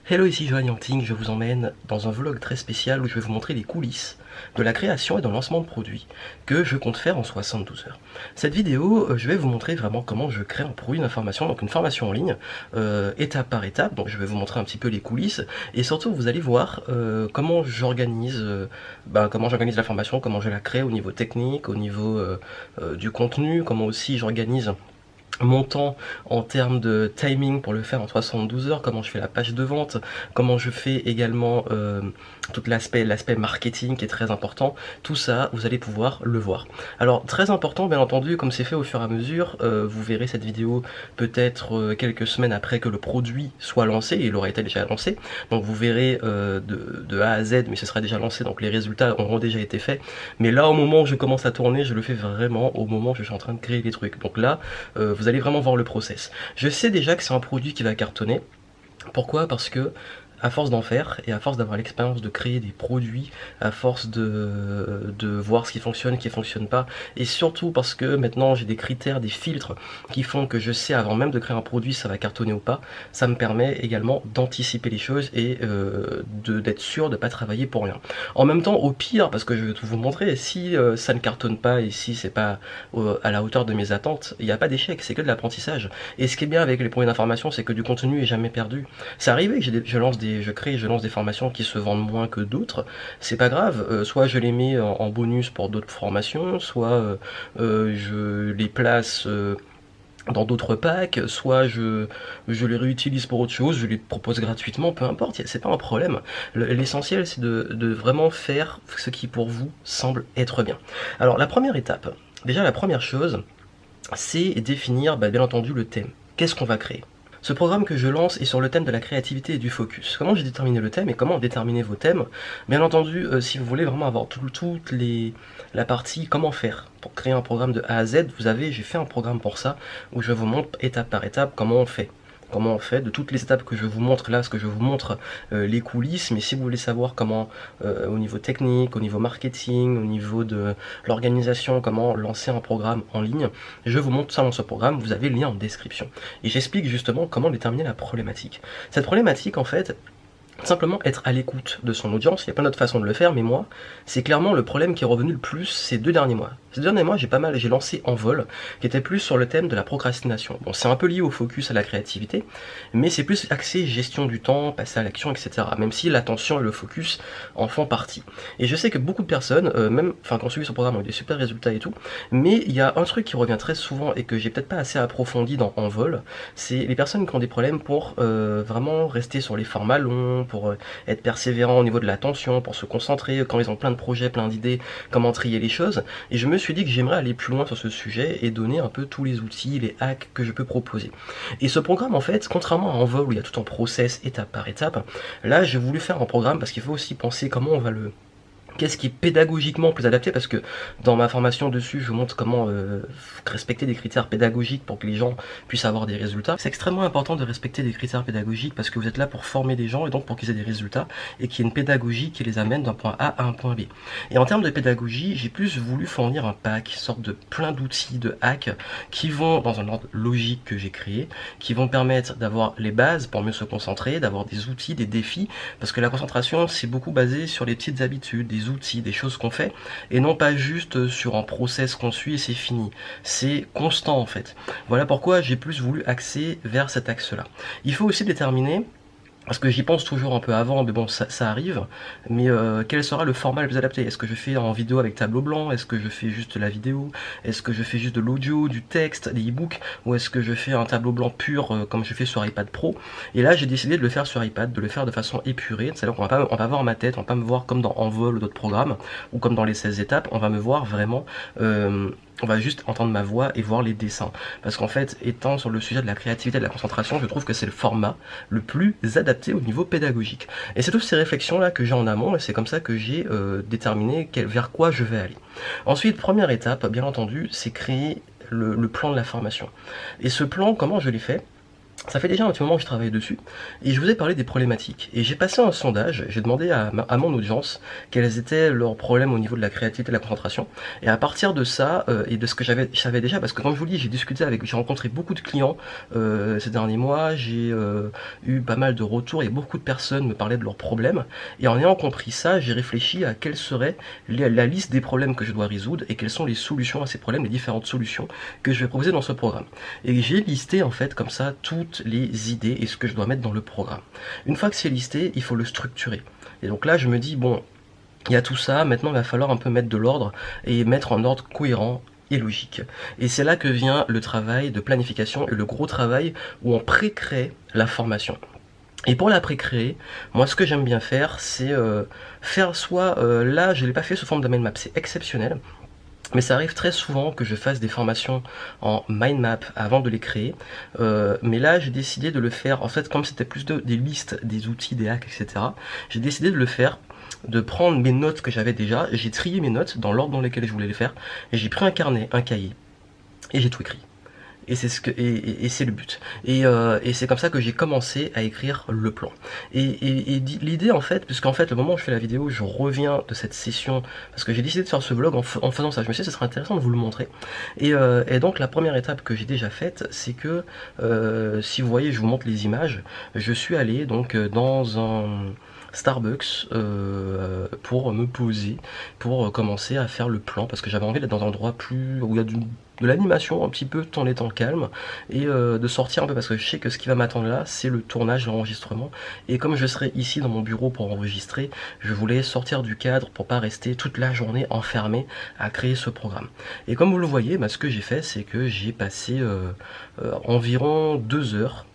Hello, ici Johan Yangting, je vous emmène dans un vlog très spécial où je vais vous montrer les coulisses de la création et de lancement de produits que je compte faire en 72 heures. Cette vidéo, je vais vous montrer vraiment comment je crée un produit d'information, donc une formation en ligne, étape par étape. Donc je vais vous montrer un petit peu les coulisses et surtout vous allez voir comment j'organise la formation, comment je la crée au niveau technique, au niveau du contenu, comment aussi j'organise mon temps en termes de timing pour le faire en 72 heures, comment je fais la page de vente, comment je fais également tout l'aspect marketing qui est très important. Tout ça, vous allez pouvoir le voir. Alors, très important, bien entendu, comme c'est fait au fur et à mesure, vous verrez cette vidéo peut-être quelques semaines après que le produit soit lancé, et il aura été déjà lancé. Donc vous verrez de A à Z, mais ce sera déjà lancé, donc les résultats auront déjà été faits. Mais là, au moment où je commence à tourner, je le fais vraiment au moment où je suis en train de créer les trucs. Donc là, vous allez vraiment voir le process. Je sais déjà que c'est un produit qui va cartonner. Pourquoi? Parce que à force d'en faire et à force d'avoir l'expérience de créer des produits, à force de voir ce qui fonctionne pas, et surtout parce que maintenant j'ai des critères, des filtres qui font que je sais avant même de créer un produit ça va cartonner ou pas, ça me permet également d'anticiper les choses et d'être sûr de pas travailler pour rien. En même temps, au pire, parce que je vais tout vous montrer, si ça ne cartonne pas et si c'est pas à la hauteur de mes attentes, il n'y a pas d'échec, c'est que de l'apprentissage. Et ce qui est bien avec les produits d'information, c'est que du contenu est jamais perdu. C'est arrivé que je lance des formations qui se vendent moins que d'autres, c'est pas grave, soit je les mets en bonus pour d'autres formations, soit je les place dans d'autres packs, soit je les réutilise pour autre chose, je les propose gratuitement, peu importe, c'est pas un problème. L'essentiel c'est de vraiment faire ce qui pour vous semble être bien. Alors la première étape, déjà la première chose, c'est définir bien entendu le thème. Qu'est-ce qu'on va créer? Ce programme que je lance est sur le thème de la créativité et du focus. Comment j'ai déterminé le thème et comment déterminer vos thèmes? Bien entendu, si vous voulez vraiment avoir la partie comment faire pour créer un programme de A à Z, j'ai fait un programme pour ça où je vous montre étape par étape comment on fait. Comment on fait de toutes les étapes que je vous montre là, ce que je vous montre les coulisses, mais si vous voulez savoir comment au niveau technique, au niveau marketing, au niveau de l'organisation, comment lancer un programme en ligne, je vous montre ça dans ce programme, vous avez le lien en description. Et j'explique justement comment déterminer la problématique. Cette problématique en fait, simplement être à l'écoute de son audience, il y a plein d'autres façons de le faire, mais moi, c'est clairement le problème qui est revenu le plus ces 2 derniers mois. Ces 2 derniers mois, j'ai lancé Envol, qui était plus sur le thème de la procrastination. Bon, c'est un peu lié au focus, à la créativité, mais c'est plus axé gestion du temps, passer à l'action, etc. Même si l'attention et le focus en font partie. Et je sais que beaucoup de personnes, quand on suit ce programme, ont eu des super résultats et tout, mais il y a un truc qui revient très souvent et que j'ai peut-être pas assez approfondi dans Envol, c'est les personnes qui ont des problèmes pour vraiment rester sur les formats longs, pour être persévérant au niveau de l'attention, pour se concentrer quand ils ont plein de projets, plein d'idées, comment trier les choses. Et je me suis dit que j'aimerais aller plus loin sur ce sujet et donner un peu tous les outils, les hacks que je peux proposer. Et ce programme, en fait, contrairement à Envol où il y a tout un process étape par étape, là j'ai voulu faire un programme parce qu'il faut aussi penser comment on va qu'est-ce qui est pédagogiquement plus adapté, parce que dans ma formation dessus je vous montre comment respecter des critères pédagogiques pour que les gens puissent avoir des résultats. C'est extrêmement important de respecter des critères pédagogiques parce que vous êtes là pour former des gens et donc pour qu'ils aient des résultats et qu'il y ait une pédagogie qui les amène d'un point A à un point B. Et en termes de pédagogie, j'ai plus voulu fournir un pack, une sorte de plein d'outils, de hacks qui vont dans un ordre logique que j'ai créé, qui vont permettre d'avoir les bases pour mieux se concentrer, d'avoir des outils, des défis, parce que la concentration c'est beaucoup basé sur les petites habitudes, des outils, des choses qu'on fait, et non pas juste sur un process qu'on suit et c'est fini. C'est constant en fait. Voilà pourquoi j'ai plus voulu axer vers cet axe-là. Il faut aussi déterminer, parce que j'y pense toujours un peu avant, mais bon, ça arrive, mais quel sera le format le plus adapté? Est-ce que je fais en vidéo avec tableau blanc? Est-ce que je fais juste de la vidéo? Est-ce que je fais juste de l'audio, du texte, des e-books? Ou est-ce que je fais un tableau blanc pur comme je fais sur iPad Pro? Et là, j'ai décidé de le faire sur iPad, de le faire de façon épurée, c'est-à-dire qu'on va voir ma tête, on va pas me voir comme dans Envol ou d'autres programmes, ou comme dans les 16 étapes, on va me voir vraiment... on va juste entendre ma voix et voir les dessins. Parce qu'en fait, étant sur le sujet de la créativité et de la concentration, je trouve que c'est le format le plus adapté au niveau pédagogique. Et c'est toutes ces réflexions-là que j'ai en amont, et c'est comme ça que j'ai déterminé vers quoi je vais aller. Ensuite, première étape, bien entendu, c'est créer le plan de la formation. Et ce plan, comment je l'ai fait? Ça fait déjà un petit moment que je travaille dessus et je vous ai parlé des problématiques. Et j'ai passé un sondage, j'ai demandé à mon audience quels étaient leurs problèmes au niveau de la créativité et de la concentration. Et à partir de ça et de ce que je savais déjà, parce que comme je vous le dis, j'ai rencontré beaucoup de clients ces derniers mois, j'ai eu pas mal de retours et beaucoup de personnes me parlaient de leurs problèmes. Et en ayant compris ça, j'ai réfléchi à quelle serait la liste des problèmes que je dois résoudre et quelles sont les solutions à ces problèmes, les différentes solutions que je vais proposer dans ce programme. Et j'ai listé en fait comme ça toutes les idées et ce que je dois mettre dans le programme. Une fois que c'est listé, il faut le structurer. Et donc là, je me dis, bon, il y a tout ça, maintenant il va falloir un peu mettre de l'ordre et mettre en ordre cohérent et logique. Et c'est là que vient le travail de planification et le gros travail où on pré-crée la formation. Et pour la pré-créer, moi ce que j'aime bien faire, c'est faire soit, là je ne l'ai pas fait sous forme de mind map, c'est exceptionnel. Mais ça arrive très souvent que je fasse des formations en mind map avant de les créer. Mais là, j'ai décidé de le faire, en fait, comme c'était plus des listes, des outils, des hacks, etc. J'ai décidé de le faire, de prendre mes notes que j'avais déjà. J'ai trié mes notes dans l'ordre dans lequel je voulais les faire. Et j'ai pris un carnet, un cahier, et j'ai tout écrit. Et c'est c'est le but. Et c'est comme ça que j'ai commencé à écrire le plan. Et l'idée en fait, puisqu'en fait le moment où je fais la vidéo, je reviens de cette session, parce que j'ai décidé de faire ce vlog en faisant ça. Je me suis dit que ce serait intéressant de vous le montrer. Et donc la première étape que j'ai déjà faite, c'est que si vous voyez, je vous montre les images, je suis allé donc dans un Starbucks pour me poser, pour commencer à faire le plan, parce que j'avais envie d'être dans un endroit plus où il y a de l'animation un petit peu tout en étant calme et de sortir un peu, parce que je sais que ce qui va m'attendre là, c'est le tournage, l'enregistrement, et comme je serai ici dans mon bureau pour enregistrer, je voulais sortir du cadre pour pas rester toute la journée enfermé à créer ce programme. Et comme vous le voyez, ce que j'ai fait, c'est que j'ai passé environ 2 heures,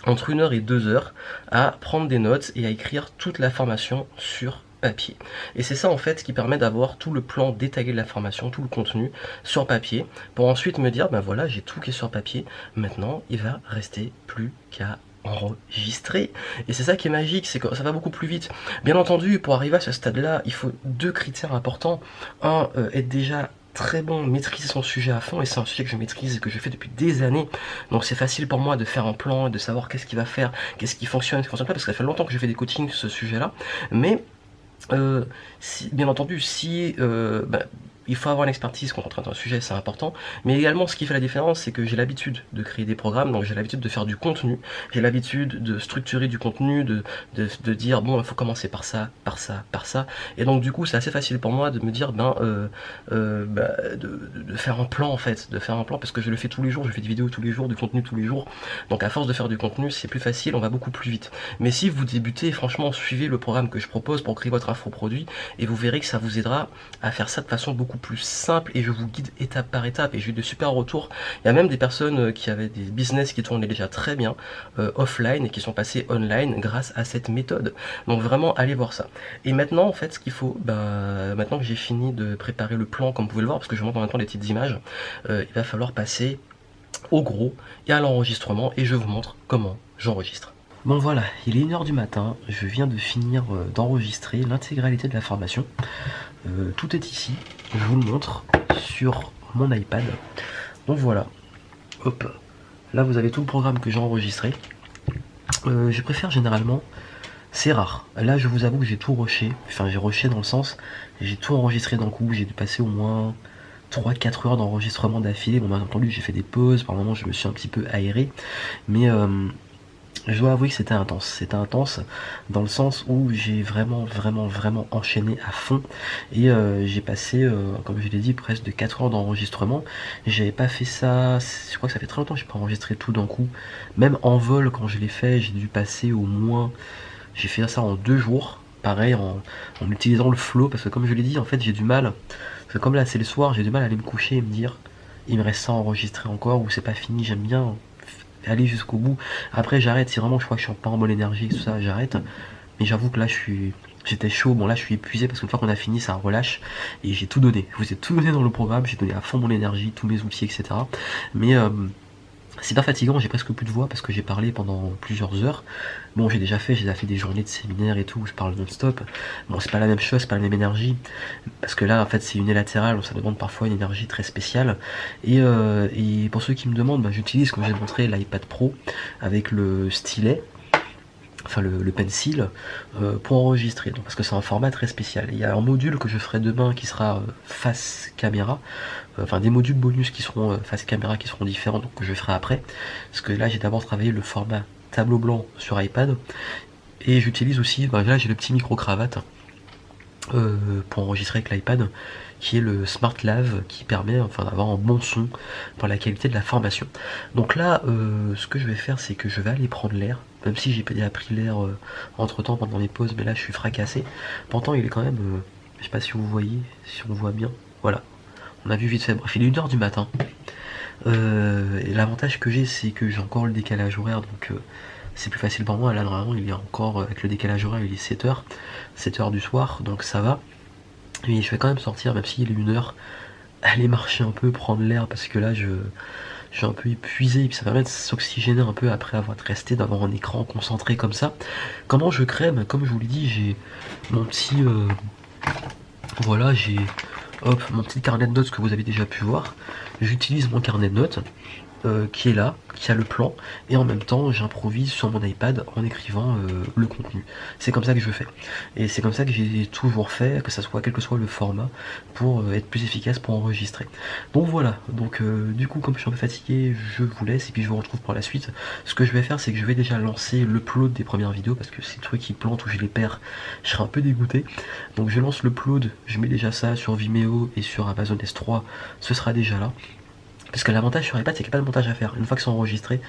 entre 1 heure et 2 heures, à prendre des notes et à écrire toute la formation sur papier. Et c'est ça en fait qui permet d'avoir tout le plan détaillé de la formation, tout le contenu sur papier, pour ensuite me dire, ben voilà, j'ai tout qui est sur papier, maintenant il va rester plus qu'à enregistrer. Et c'est ça qui est magique, c'est que ça va beaucoup plus vite. Bien entendu, pour arriver à ce stade-là, il faut 2 critères importants. Un, être déjà très bon, maîtriser son sujet à fond, et c'est un sujet que je maîtrise et que je fais depuis des années, donc c'est facile pour moi de faire un plan, de savoir qu'est-ce qui va faire, qu'est-ce qui fonctionne, ce qui fonctionne pas, parce que ça fait longtemps que je fais des coachings sur ce sujet-là, mais bien entendu, si il faut avoir une expertise quand on traite un sujet, c'est important, mais également ce qui fait la différence, c'est que j'ai l'habitude de créer des programmes, donc j'ai l'habitude de faire du contenu, j'ai l'habitude de structurer du contenu, de dire bon, il faut commencer par ça, par ça, par ça, et donc du coup c'est assez facile pour moi de me dire de faire un plan en fait, de faire un plan, parce que je le fais tous les jours, je fais des vidéos tous les jours, du contenu tous les jours, donc à force de faire du contenu, c'est plus facile, on va beaucoup plus vite. Mais si vous débutez, franchement, suivez le programme que je propose pour créer votre infoproduit, et vous verrez que ça vous aidera à faire ça de façon beaucoup plus simple, et je vous guide étape par étape, et j'ai eu de super retours. Il y a même des personnes qui avaient des business qui tournaient déjà très bien offline et qui sont passées online grâce à cette méthode. Donc vraiment allez voir ça. Et maintenant en fait ce qu'il faut, maintenant que j'ai fini de préparer le plan comme vous pouvez le voir, parce que je montre en même temps les petites images, il va falloir passer au gros et à l'enregistrement, et je vous montre comment j'enregistre. Bon voilà, il est 1 h du matin, je viens de finir d'enregistrer l'intégralité de la formation. Tout est ici, je vous le montre sur mon iPad. Donc voilà, hop, là vous avez tout le programme que j'ai enregistré. Je préfère généralement, c'est rare, là je vous avoue que j'ai tout rushé, enfin j'ai rushé dans le sens, j'ai tout enregistré d'un coup, j'ai dû passer au moins 3-4 heures d'enregistrement d'affilée. Bon, bien entendu j'ai fait des pauses, par moments je me suis un petit peu aéré, mais je dois avouer que c'était intense dans le sens où j'ai vraiment enchaîné à fond, et j'ai passé, comme je l'ai dit, presque de 4 heures d'enregistrement. J'avais pas fait ça, je crois que ça fait très longtemps que j'ai pas enregistré tout d'un coup, même en vol quand je l'ai fait, j'ai dû passer au moins, j'ai fait ça en 2 jours, pareil en utilisant le flow, parce que comme je l'ai dit, en fait j'ai du mal, parce que comme là c'est le soir, j'ai du mal à aller me coucher et me dire il me reste ça à enregistrer encore, ou c'est pas fini. J'aime bien aller jusqu'au bout. Après j'arrête, si vraiment je crois que je suis pas en bonne énergie, tout ça, j'arrête. Mais j'avoue que là j'étais chaud. Bon là je suis épuisé parce qu'une fois qu'on a fini ça relâche, et j'ai tout donné. Je vous ai tout donné dans le programme, j'ai donné à fond mon énergie, tous mes outils, etc. Mais C'est pas fatigant, j'ai presque plus de voix parce que j'ai parlé pendant plusieurs heures. Bon, j'ai déjà fait des journées de séminaire et tout où je parle non-stop. Bon, c'est pas la même chose, c'est pas la même énergie. Parce que là, en fait, c'est unilatéral, donc ça demande parfois une énergie très spéciale. Et pour ceux qui me demandent, bah, j'utilise, comme j'ai montré, l'iPad Pro avec le stylet. Enfin le pencil pour enregistrer, donc, parce que c'est un format très spécial. Il y a un module que je ferai demain qui sera face caméra, enfin des modules bonus qui seront face caméra qui seront différents, donc que je ferai après, parce que là j'ai d'abord travaillé le format tableau blanc sur iPad, et j'utilise aussi, bah, là j'ai le petit micro cravate pour enregistrer avec l'iPad, qui est le Smart Lav, qui permet enfin d'avoir un bon son pour la qualité de la formation. Donc là, ce que je vais faire, c'est que je vais aller prendre l'air, même si j'ai déjà pris l'air entre temps pendant les pauses, mais là je suis fracassé. Pourtant il est quand même, je sais pas si vous voyez, si on voit bien, voilà, on a vu vite fait, bref il est 1h du matin. Et l'avantage que j'ai, c'est que j'ai encore le décalage horaire, donc c'est plus facile pour moi. Là normalement il est encore, avec le décalage horaire, il est 7h du soir, donc ça va. Mais je vais quand même sortir, même s'il est 1h, aller marcher un peu, prendre l'air, parce que là je suis un peu épuisé, et puis ça permet de s'oxygéner un peu après avoir resté, d'avoir un écran concentré comme ça. Comment je crème? Comme je vous l'ai dit, j'ai mon petit voilà, j'ai mon petit carnet de notes que vous avez déjà pu voir. J'utilise mon carnet de notes qui est là, qui a le plan, et en même temps j'improvise sur mon iPad en écrivant le contenu. C'est comme ça que je fais, et c'est comme ça que j'ai toujours fait, que ça soit quel que soit le format, pour être plus efficace pour enregistrer. Donc voilà, donc du coup comme je suis un peu fatigué, je vous laisse et puis je vous retrouve pour la suite. Ce que je vais faire, c'est que je vais déjà lancer l'upload des premières vidéos, parce que ces trucs qui plantent ou je les perds, je serai un peu dégoûté. Donc je lance l'upload, je mets déjà ça sur Vimeo et sur Amazon S3, ce sera déjà là. Parce que l'avantage sur iPad, c'est qu'il n'y a pas de montage à faire. Une fois que c'est enregistré,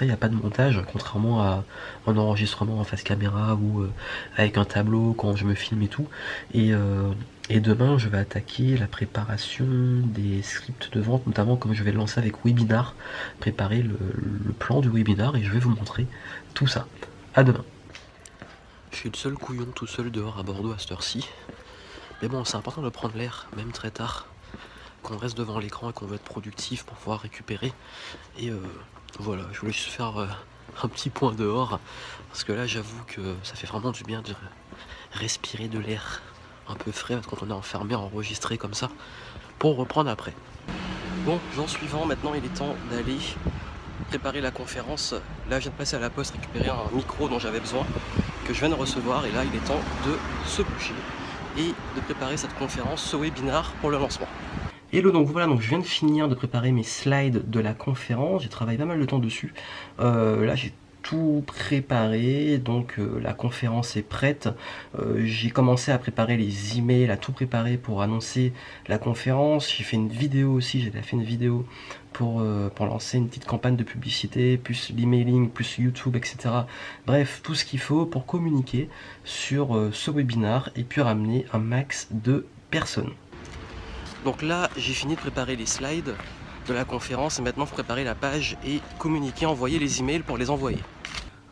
il n'y a pas de montage, contrairement à un enregistrement en face caméra ou avec un tableau quand je me filme et tout. Et demain, je vais attaquer la préparation des scripts de vente, notamment comme je vais le lancer avec Webinar, préparer le plan du webinar, et je vais vous montrer tout ça. À demain. Je suis le seul couillon tout seul dehors à Bordeaux à cette heure-ci. Mais bon, c'est important de prendre l'air, même très tard, qu'on reste devant l'écran et qu'on veut être productif pour pouvoir récupérer. Et voilà, je voulais juste faire un petit point dehors, parce que là j'avoue que ça fait vraiment du bien de respirer de l'air un peu frais quand on est enfermé, enregistré comme ça, pour reprendre après. Bon, jour suivant, maintenant il est temps d'aller préparer la conférence. Là je viens de passer à la poste récupérer un micro dont j'avais besoin, que je viens de recevoir, et là il est temps de se bouger et de préparer cette conférence, ce webinar pour le lancement. Hello, donc voilà, donc je viens de finir de préparer mes slides de la conférence, j'ai travaillé pas mal de temps dessus. Là j'ai tout préparé, donc la conférence est prête. J'ai commencé à préparer les emails, à tout préparer pour annoncer la conférence. J'ai fait une vidéo aussi, j'ai fait une vidéo pour lancer une petite campagne de publicité, plus l'emailing, plus YouTube, etc. Bref, tout ce qu'il faut pour communiquer sur ce webinar et puis ramener un max de personnes. Donc là, j'ai fini de préparer les slides de la conférence, et maintenant il faut préparer la page et communiquer, envoyer les emails pour les envoyer.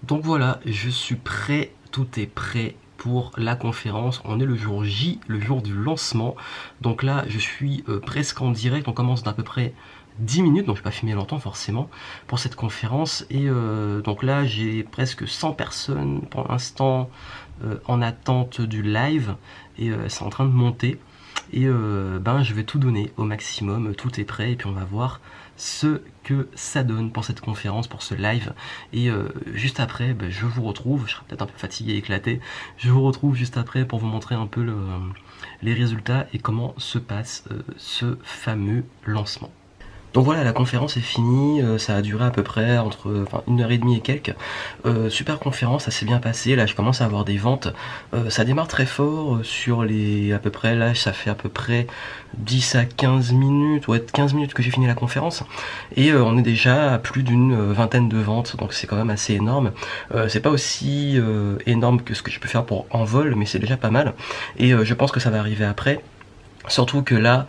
Donc voilà, je suis prêt, tout est prêt pour la conférence. On est le jour J, le jour du lancement. Donc là, je suis presque en direct, on commence d'à peu près 10 minutes, donc je ne vais pas filmer longtemps forcément pour cette conférence. Et donc là, j'ai presque 100 personnes pour l'instant en attente du live, et c'est en train de monter. Et je vais tout donner au maximum, tout est prêt, et puis on va voir ce que ça donne pour cette conférence, pour ce live. Et juste après, je vous retrouve, je serai peut-être un peu fatigué, éclaté, je vous retrouve juste après pour vous montrer un peu les résultats et comment se passe ce fameux lancement. Donc voilà, la conférence est finie, ça a duré à peu près entre 1h30 et quelques. Super conférence, ça s'est bien passé, là je commence à avoir des ventes. Ça démarre très fort sur les à peu près, là ça fait à peu près 10 à 15 minutes, ouais 15 minutes que j'ai fini la conférence. Et on est déjà à plus d'une vingtaine de ventes, donc c'est quand même assez énorme. C'est pas aussi énorme que ce que je peux faire pour Envol, mais c'est déjà pas mal. Et je pense que ça va arriver après. Surtout que là,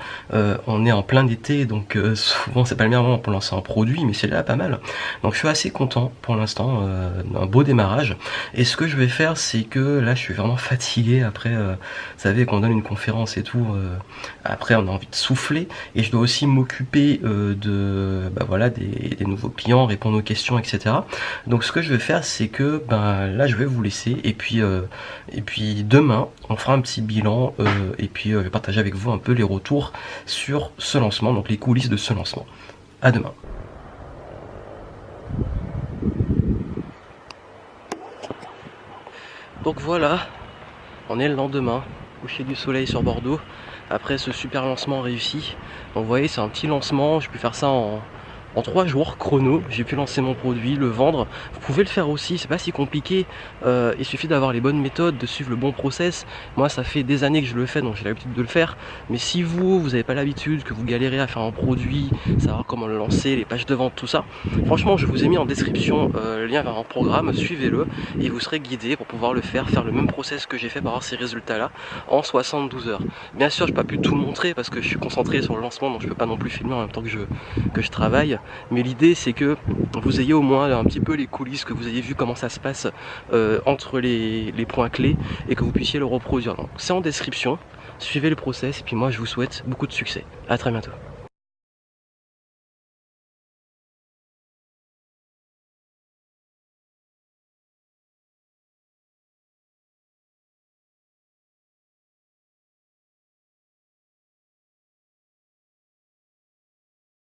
on est en plein été, donc souvent c'est pas le meilleur moment pour lancer un produit, mais c'est là pas mal. Donc je suis assez content pour l'instant d'un beau démarrage. Et ce que je vais faire, c'est que là je suis vraiment fatigué après, vous savez qu'on donne une conférence et tout, après on a envie de souffler, et je dois aussi m'occuper voilà, des nouveaux clients, répondre aux questions, etc. Donc ce que je vais faire, c'est que là je vais vous laisser, et puis demain on fera un petit bilan, et puis je vais partager avec vous un peu les retours sur ce lancement, donc les coulisses de ce lancement. À demain. Donc voilà, on est le lendemain, coucher du soleil sur Bordeaux, après ce super lancement réussi. Donc vous voyez, c'est un petit lancement, j'ai pu faire ça en 3 jours chrono, j'ai pu lancer mon produit, le vendre. Vous pouvez le faire aussi, c'est pas si compliqué, il suffit d'avoir les bonnes méthodes, de suivre le bon process. Moi ça fait des années que je le fais, donc j'ai l'habitude de le faire. Mais si vous n'avez pas l'habitude, que vous galérez à faire un produit, savoir comment le lancer, les pages de vente, tout ça, franchement je vous ai mis en description le lien vers un programme, suivez-le et vous serez guidé pour pouvoir le faire le même process que j'ai fait pour avoir ces résultats là en 72 heures. Bien sûr j'ai pas pu tout montrer parce que je suis concentré sur le lancement, donc je peux pas non plus filmer en même temps que je travaille. Mais l'idée c'est que vous ayez au moins un petit peu les coulisses, que vous ayez vu comment ça se passe entre les points clés et que vous puissiez le reproduire. Donc c'est en description, suivez le process et puis moi je vous souhaite beaucoup de succès. À très bientôt.